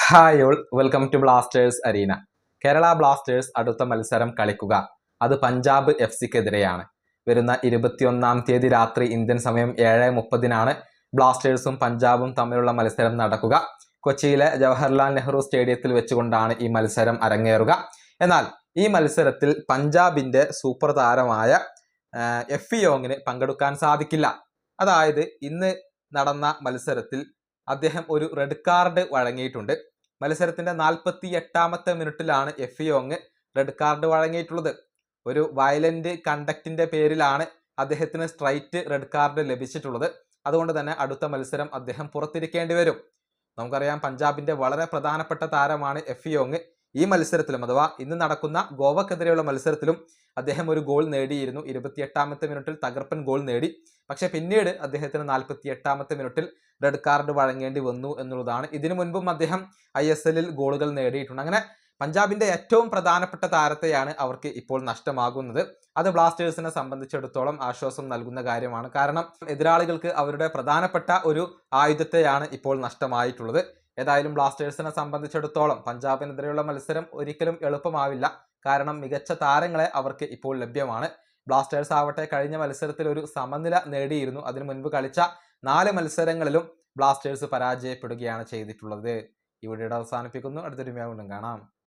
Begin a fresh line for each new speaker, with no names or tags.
Hi all, welcome to Blasters Arena. Kerala Blasters അടുത്ത മത്സരം കളിക്കുക അത് പഞ്ചാബ് FCക്കെതിരെയാണ്. വരുന്ന 21-ാം തീയതി രാത്രി ഇന്ത്യൻ സമയം 7:30 ബ്ലാസ്റ്റേഴ്സും പഞ്ചാബും തമ്മിലുള്ള മത്സരം നടക്കുക. കൊച്ചിയിലെ ജവഹർലാൽ നെഹ്റു സ്റ്റേഡിയത്തിൽ വെച്ചുകൊണ്ടാണ് ഈ മത്സരം അരങ്ങേറുക. എന്നാൽ ഈ മത്സരത്തിൽ പഞ്ചാബിന്റെ സൂപ്പർ താരമായ എഫി യോങ്ങിന് പങ്കെടുക്കാൻ സാധിക്കില്ല. അതായത് ഇന്ന് നടന്ന മത്സരത്തിൽ അദ്ദേഹം ഒരു റെഡ് കാർഡ് വഴങ്ങിയിട്ടുണ്ട്. മത്സരത്തിന്റെ 48-ാമത്തെ മിനിറ്റിലാണ് എഫി യോങ് റെഡ് കാർഡ് വഴങ്ങിയിട്ടുള്ളത്. ഒരു വയലന്റ് കണ്ടക്റ്റിന്റെ പേരിലാണ് അദ്ദേഹത്തിന് സ്ട്രൈറ്റ് റെഡ് കാർഡ് ലഭിച്ചിട്ടുള്ളത്. അതുകൊണ്ട് തന്നെ അടുത്ത മത്സരം അദ്ദേഹം പുറത്തിരിക്കേണ്ടി വരും. നമുക്കറിയാം, പഞ്ചാബിന്റെ വളരെ പ്രധാനപ്പെട്ട താരമാണ് എഫി യോങ്. ഈ മത്സരത്തിലും അഥവാ ഇന്ന് നടക്കുന്ന ഗോവക്കെതിരെയുള്ള മത്സരത്തിലും അദ്ദേഹം ഒരു ഗോൾ നേടിയിരുന്നു. 28-ാമത്തെ മിനിറ്റിൽ തകർപ്പൻ ഗോൾ നേടി. പക്ഷെ പിന്നീട് അദ്ദേഹത്തിന് 48-ാമത്തെ മിനിറ്റിൽ റെഡ് കാർഡ് വഴങ്ങേണ്ടി വന്നു എന്നുള്ളതാണ്. ഇതിനു മുൻപും അദ്ദേഹം ISL ഗോളുകൾ നേടിയിട്ടുണ്ട്. അങ്ങനെ പഞ്ചാബിന്റെ ഏറ്റവും പ്രധാനപ്പെട്ട താരത്തെയാണ് അവർക്ക് ഇപ്പോൾ നഷ്ടമാകുന്നത്. അത് ബ്ലാസ്റ്റേഴ്സിനെ സംബന്ധിച്ചിടത്തോളം ആശ്വാസം നൽകുന്ന കാര്യമാണ്. കാരണം എതിരാളികൾക്ക് അവരുടെ പ്രധാനപ്പെട്ട ഒരു ആയുധത്തെയാണ് ഇപ്പോൾ നഷ്ടമായിട്ടുള്ളത്. ഏതായാലും ബ്ലാസ്റ്റേഴ്സിനെ സംബന്ധിച്ചിടത്തോളം പഞ്ചാബിനെതിരെയുള്ള മത്സരം ഒരിക്കലും എളുപ്പമാവില്ല. കാരണം മികച്ച താരങ്ങളെ അവർക്ക് ഇപ്പോൾ ലഭ്യമാണ്. ബ്ലാസ്റ്റേഴ്സ് ആവട്ടെ കഴിഞ്ഞ മത്സരത്തിൽ ഒരു സമനില നേടിയിരുന്നു. അതിനു മുൻപ് കളിച്ച 4 മത്സരങ്ങളിലും ബ്ലാസ്റ്റേഴ്സ് പരാജയപ്പെടുകയാണ് ചെയ്തിട്ടുള്ളത്. ഈ വീഡിയോ അവസാനിപ്പിക്കുന്നു. അടുത്തൊരു വീഡിയോ കാണാം.